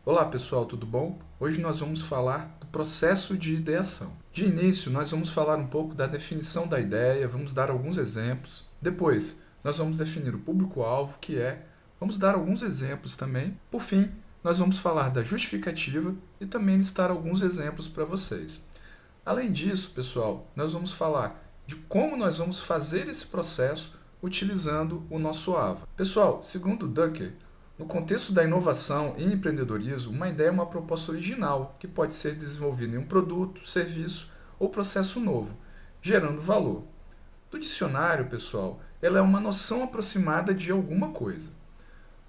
Olá pessoal, tudo bom? Hoje nós vamos falar do processo de ideação. De início, nós vamos falar um pouco da definição da ideia, vamos dar alguns exemplos. Depois, nós vamos definir o público-alvo, vamos dar alguns exemplos também. Por fim, nós vamos falar da justificativa e também listar alguns exemplos para vocês. Além disso, pessoal, nós vamos falar de como nós vamos fazer esse processo utilizando o nosso AVA. Pessoal, segundo Drucker, no contexto da inovação e empreendedorismo, uma ideia é uma proposta original que pode ser desenvolvida em um produto, serviço ou processo novo, gerando valor. Do dicionário, pessoal, ela é uma noção aproximada de alguma coisa.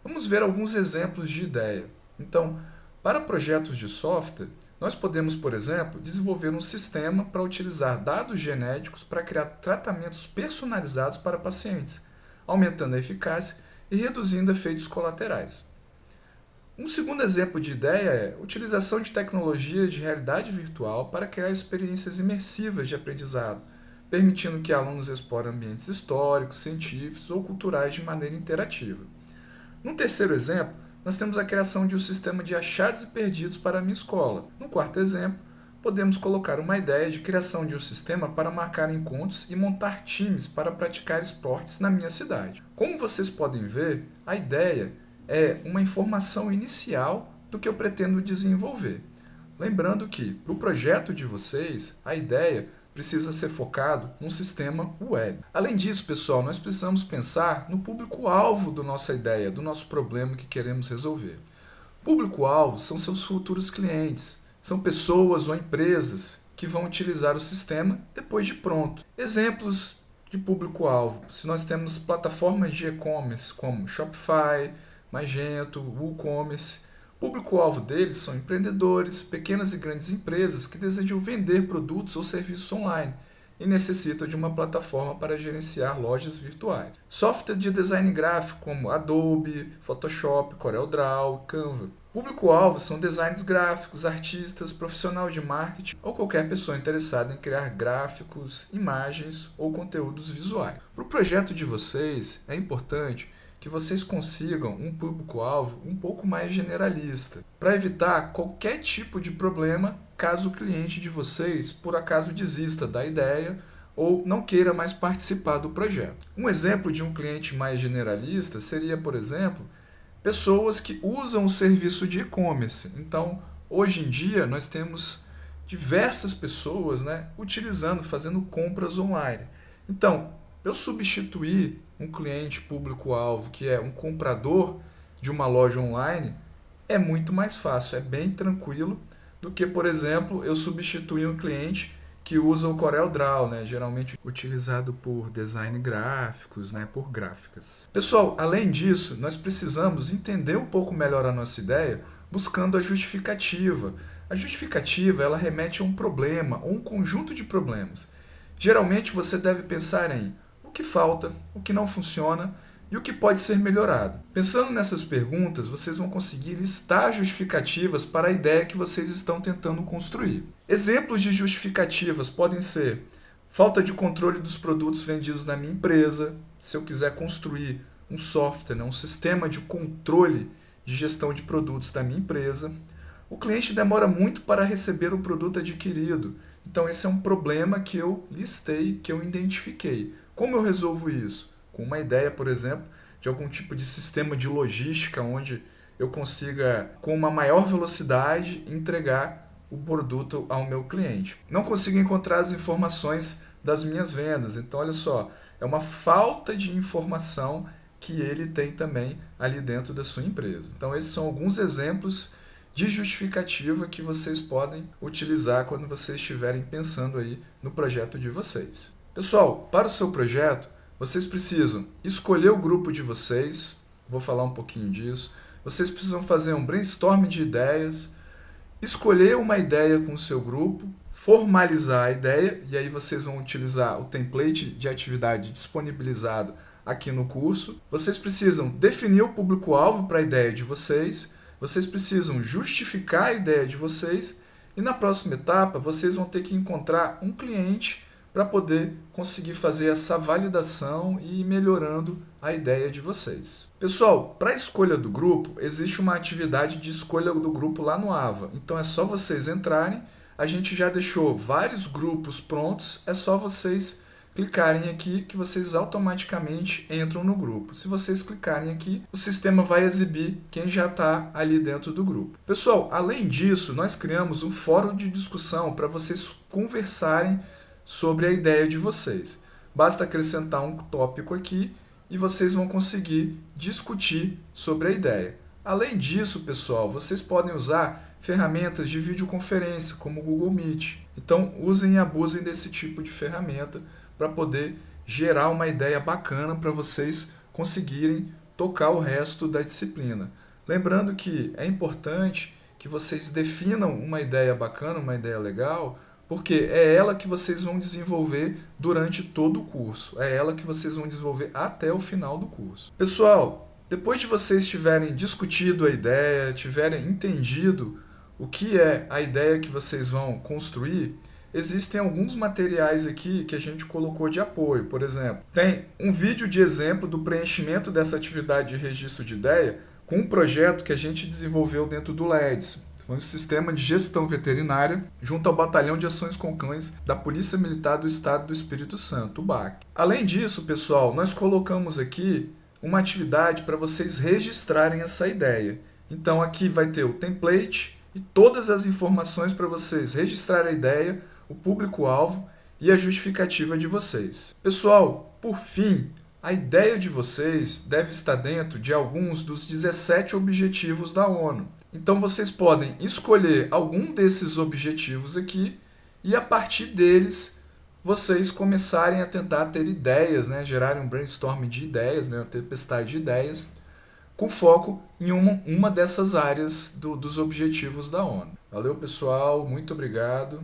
Vamos ver alguns exemplos de ideia. Então, para projetos de software, nós podemos, por exemplo, desenvolver um sistema para utilizar dados genéticos para criar tratamentos personalizados para pacientes, aumentando a eficácia e reduzindo efeitos colaterais. Um segundo exemplo de ideia é a utilização de tecnologia de realidade virtual para criar experiências imersivas de aprendizado, permitindo que alunos explorem ambientes históricos, científicos ou culturais de maneira interativa. Num terceiro exemplo, nós temos a criação de um sistema de achados e perdidos para a minha escola. No quarto exemplo, podemos colocar uma ideia de criação de um sistema para marcar encontros e montar times para praticar esportes na minha cidade. Como vocês podem ver, a ideia é uma informação inicial do que eu pretendo desenvolver. Lembrando que, para o projeto de vocês, a ideia precisa ser focado num sistema web. Além disso, pessoal, nós precisamos pensar no público-alvo da nossa ideia, do nosso problema que queremos resolver. Público-alvo são seus futuros clientes. São pessoas ou empresas que vão utilizar o sistema depois de pronto. Exemplos de público-alvo. Se nós temos plataformas de e-commerce como Shopify, Magento, WooCommerce, o público-alvo deles são empreendedores, pequenas e grandes empresas que desejam vender produtos ou serviços online e necessitam de uma plataforma para gerenciar lojas virtuais. Software de design gráfico como Adobe, Photoshop, CorelDRAW, Canva. Público-alvo são designers gráficos, artistas, profissional de marketing ou qualquer pessoa interessada em criar gráficos, imagens ou conteúdos visuais. Para o projeto de vocês, é importante que vocês consigam um público-alvo um pouco mais generalista, para evitar qualquer tipo de problema caso o cliente de vocês, por acaso, desista da ideia ou não queira mais participar do projeto. Um exemplo de um cliente mais generalista seria, por exemplo, pessoas que usam o serviço de e-commerce. Então, hoje em dia, nós temos diversas pessoas, utilizando, fazendo compras online. Então, eu substituir um cliente público-alvo que é um comprador de uma loja online é muito mais fácil, é bem tranquilo do que, por exemplo, eu substituir um cliente que usa o CorelDRAW, geralmente utilizado por design gráficos, por gráficas. Pessoal, além disso, nós precisamos entender um pouco melhor a nossa ideia buscando a justificativa. A justificativa, ela remete a um problema ou um conjunto de problemas. Geralmente você deve pensar em o que falta, o que não funciona e o que pode ser melhorado. Pensando nessas perguntas, vocês vão conseguir listar justificativas para a ideia que vocês estão tentando construir. Exemplos de justificativas podem ser falta de controle dos produtos vendidos na minha empresa, se eu quiser construir um software, um sistema de controle de gestão de produtos da minha empresa. O cliente demora muito para receber o produto adquirido, então esse é um problema que eu listei, que eu identifiquei. Como eu resolvo isso? Com uma ideia, por exemplo, de algum tipo de sistema de logística onde eu consiga, com uma maior velocidade, entregar o produto ao meu cliente. Não consigo encontrar as informações das minhas vendas. Então, olha só, é uma falta de informação que ele tem também ali dentro da sua empresa. Então, esses são alguns exemplos de justificativa que vocês podem utilizar quando vocês estiverem pensando aí no projeto de vocês. Pessoal, para o seu projeto, vocês precisam escolher o grupo de vocês, vou falar um pouquinho disso. Vocês precisam fazer um brainstorm de ideias, escolher uma ideia com o seu grupo, formalizar a ideia, e aí vocês vão utilizar o template de atividade disponibilizado aqui no curso. Vocês precisam definir o público-alvo para a ideia de vocês precisam justificar a ideia de vocês, e na próxima etapa vocês vão ter que encontrar um cliente para poder conseguir fazer essa validação e ir melhorando a ideia de vocês. Pessoal, para a escolha do grupo, existe uma atividade de escolha do grupo lá no AVA. Então é só vocês entrarem, a gente já deixou vários grupos prontos, é só vocês clicarem aqui que vocês automaticamente entram no grupo. Se vocês clicarem aqui, o sistema vai exibir quem já está ali dentro do grupo. Pessoal, além disso, nós criamos um fórum de discussão para vocês conversarem sobre a ideia de vocês. Basta acrescentar um tópico aqui e vocês vão conseguir discutir sobre a ideia. Além disso, pessoal, vocês podem usar ferramentas de videoconferência, como o Google Meet. Então, usem e abusem desse tipo de ferramenta para poder gerar uma ideia bacana para vocês conseguirem tocar o resto da disciplina. Lembrando que é importante que vocês definam uma ideia bacana, uma ideia legal, porque é ela que vocês vão desenvolver durante todo o curso. É ela que vocês vão desenvolver até o final do curso. Pessoal, depois de vocês tiverem discutido a ideia, tiverem entendido o que é a ideia que vocês vão construir, existem alguns materiais aqui que a gente colocou de apoio. Por exemplo, tem um vídeo de exemplo do preenchimento dessa atividade de registro de ideia com um projeto que a gente desenvolveu dentro do LEDS, um sistema de gestão veterinária, junto ao Batalhão de Ações com Cães da Polícia Militar do Estado do Espírito Santo, o BAC. Além disso, pessoal, nós colocamos aqui uma atividade para vocês registrarem essa ideia. Então aqui vai ter o template e todas as informações para vocês registrarem a ideia, o público-alvo e a justificativa de vocês. Pessoal, por fim, a ideia de vocês deve estar dentro de alguns dos 17 objetivos da ONU. Então vocês podem escolher algum desses objetivos aqui e a partir deles vocês começarem a tentar ter ideias, né? Gerarem um brainstorming de ideias, né? Uma tempestade de ideias, com foco em uma dessas áreas dos objetivos da ONU. Valeu, pessoal, muito obrigado.